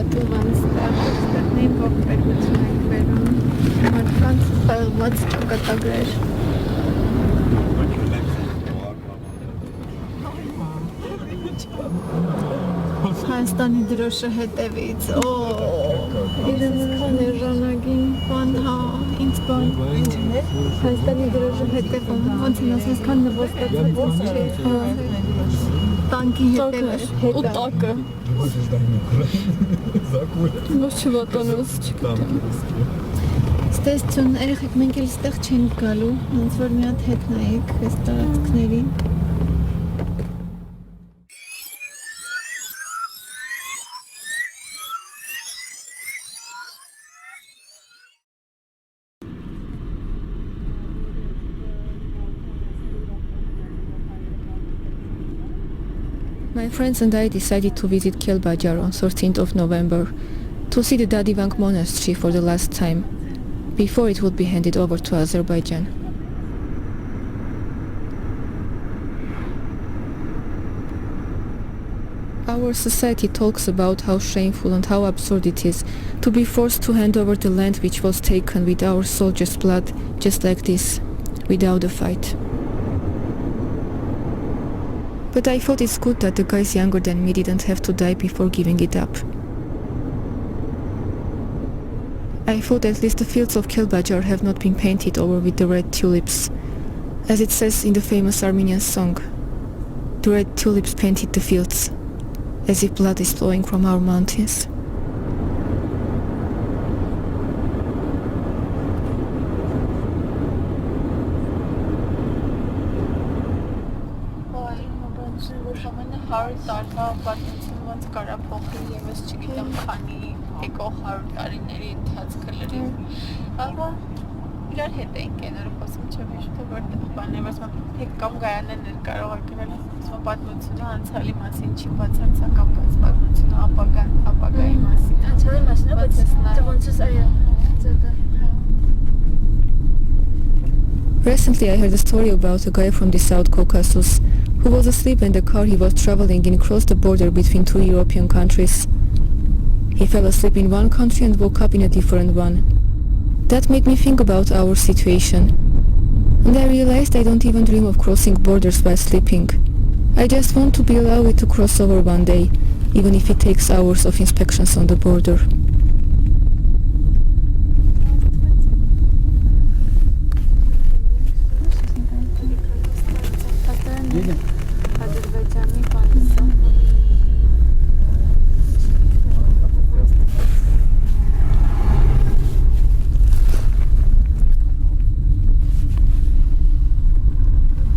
պատում են ստեղնային ողբերգություն ենք վերում, մարդկանց սաղված ճակատագրեր։ Հայաստանի դրոշը հետևից, իրենցքան էժանագին բան, հա, ինձ բան, Հայաստանի դրոշը հետևում, ոնց են ասես կան նվոստացած չէ, տանկի հետևը, ու տակը, ոնց չվատանոց չգտեմ, ստեսություն, երեխեք մենք էլ ստեղ չենք գալու, ոնց որ մի հատ հետ նայեք այս տարածքներին, My friends and I decided to visit Kelbajar on 13th of November to see the Dadivang monastery for the last time, before it would be handed over to Azerbaijan. Our society talks about how shameful and how absurd it is to be forced to hand over the land which was taken with our soldiers' blood, just like this, without a fight. But I thought it's good that the guys younger than me didn't have to die before giving it up. I thought at least the fields of Kelbajar have not been painted over with the red tulips, as it says in the famous Armenian song. The red tulips painted the fields, as if blood is flowing from our mountains. Իրար հետ էինք ենորը խոսում չեմ հիշում, որտեղ բաներ, ասում եմ կամ գայաններն էլ կարող է գրել, ասում պատմությունը անցյալի մասին չի բացարձակ պատմությունը ապագայի մասին։ Անցյալի մասին, բայց ոնց է այո։ Recently I heard a story about a guy from the South Caucasus who was asleep in the car he was traveling in crossed the border between two European countries. He fell asleep in one country and woke up in a different one. That made me think about our situation. And I realized I don't even dream of crossing borders while sleeping. I just want to be allowed to cross over one day, even if it takes hours of inspections on the border.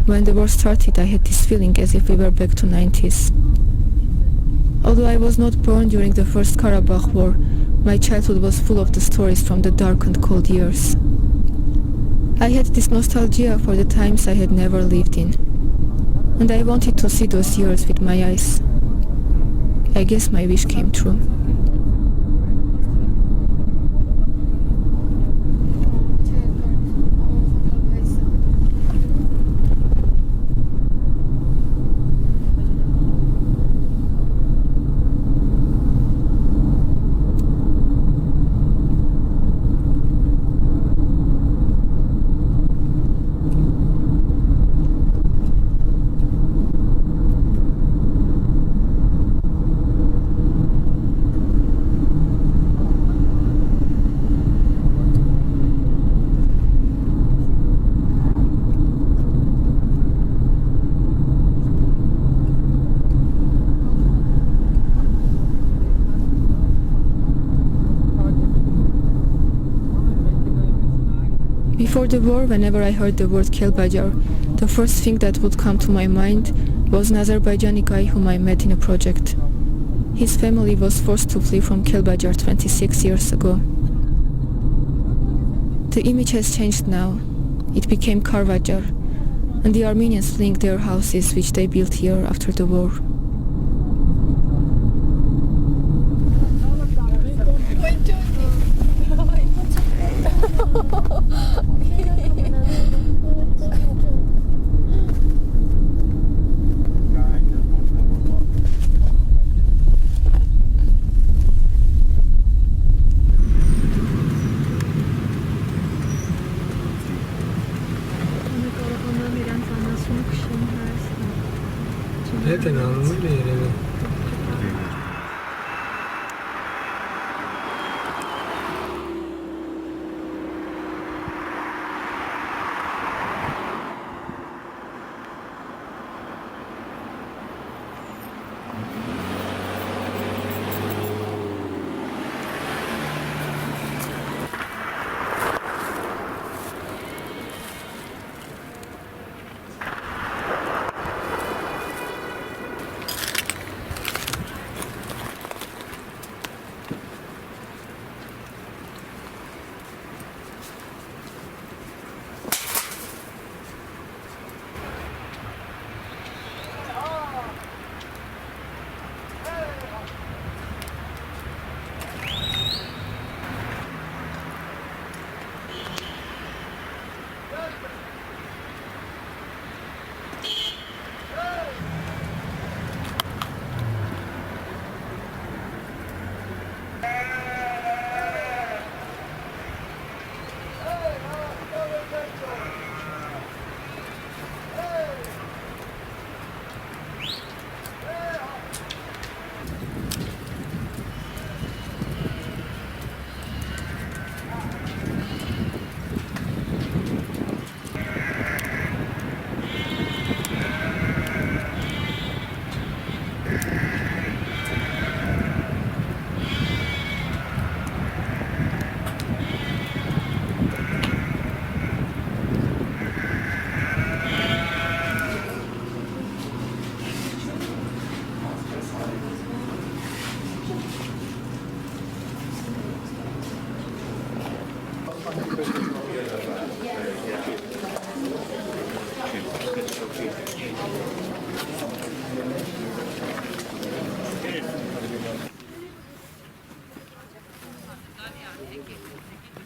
When the war started, I had this feeling as if we were back to 90s. Although I was not born during the First Karabakh War, my childhood was full of the stories from the dark and cold years. I had this nostalgia for the times I had never lived in, and I wanted to see those years with my eyes. I guess my wish came true. Before the war, whenever I heard the word Kelbajar, the first thing that would come to my mind was an Azerbaijani guy whom I met in a project. His family was forced to flee from Kelbajar 26 years ago. The image has changed now. It became Karvajar, and the Armenians fleeing their houses which they built here after the war. են անում էլ երևի։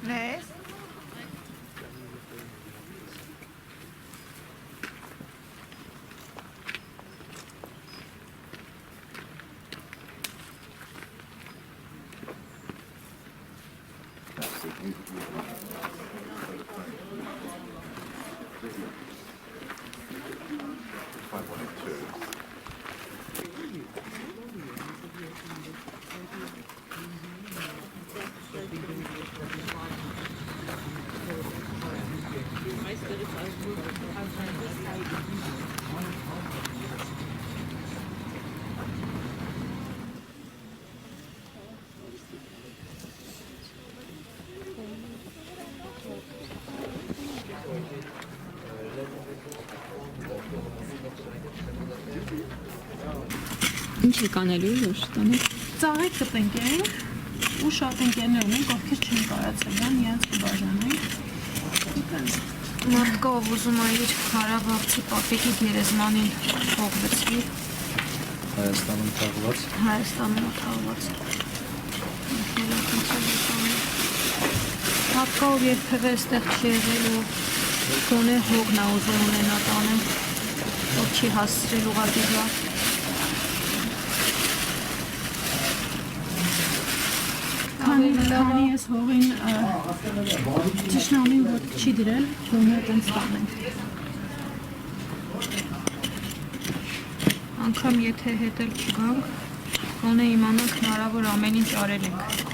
Ne? Ինչ եք անելու որ տանը։ Ծաղիկ կտնկենք ու շատ ընկերներ ունենք, ովքեր չեն կարացել, դան իրենց կբաժանենք։ Մարդկա ով ուզում է իր Ղարաբաղցի պապիկի գերեզմանին փոխվեցվի Հայաստանում թաղված։ Հայաստանում թաղված։ Մարդկա ով երբևէ այստեղ չի եղել ու գոնե հոգն է ուզում ունենա տանը, ով չի հասցրել ուղղակի գա։ Քանի ես հողին ճշնամին ոտ չի դրել, գոնե տենց տանենք։ Անգամ եթե հետել չգանք, գոնե իմանանք հնարավոր ամեն ինչ արել ենք։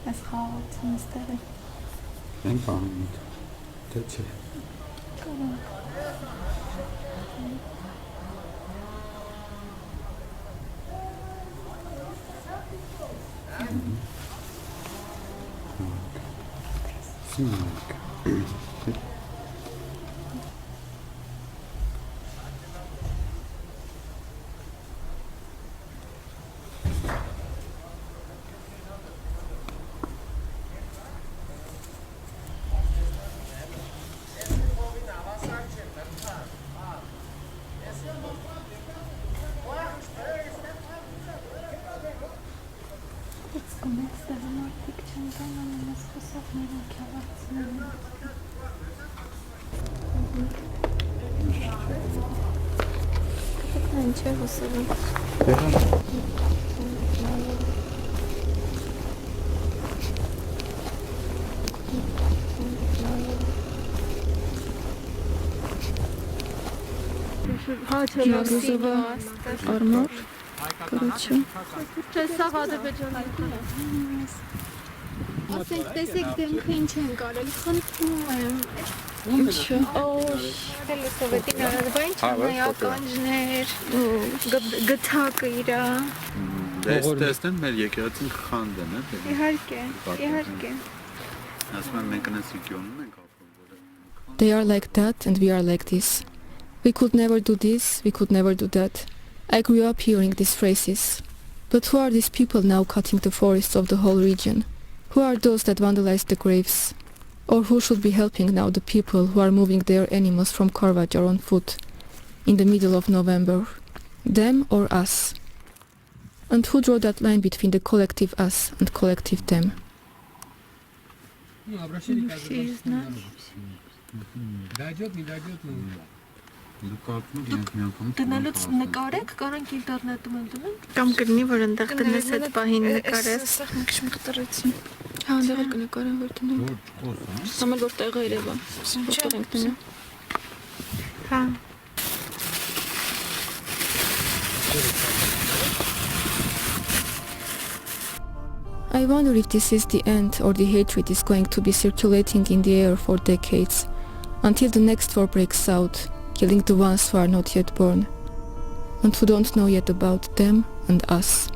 Այս խաղացում ստեղի։ Են պահում թե չէ։ Ստեղի մարդիկ չեն տանանում ես խսով նրանք հավացնում են։ Ինչ է հոսում։ Armor. Короче. Սա Ադրբեջանն է։ Ասենք տեսեք դեմքը ինչ են կարել, խնդրում եմ։ Ինչը։ Դել սովետի նարարբայն չանայականջներ, գթակը իրա։ Դες տեսնեն մեր եկեղեցին խանդ են, է՞։ Իհարկե, իհարկե։ Ասում եմ մենք այնպես region-ում ենք ապրում։ They are like that and we are like this. We could never do this, we could never do that. I grew up hearing these phrases. But who are these people now cutting the forests of the whole region? Who are those that vandalized the graves? Or who should be helping now the people who are moving their animals from Karvajar on foot in the middle of November? Them or us? And who drew that line between the collective us and collective them? Դնելուց նկարեք, կարանք ինտերնետում են դնում։ Կամ կլինի, որ ընդեղ դնես այդ պահին նկարես։ Սա մի քիչ մխտարեցին։ Հա, ընդեղ էլ կնկարեմ, որ դնում։ Համել որ տեղը երևա։ Որտեղ ենք դնում։ Հա։ I wonder if this is the end or the hatred is going to be circulating in the air for decades, until the next war breaks out, killing the ones who are not yet born, and who don't know yet about them and us.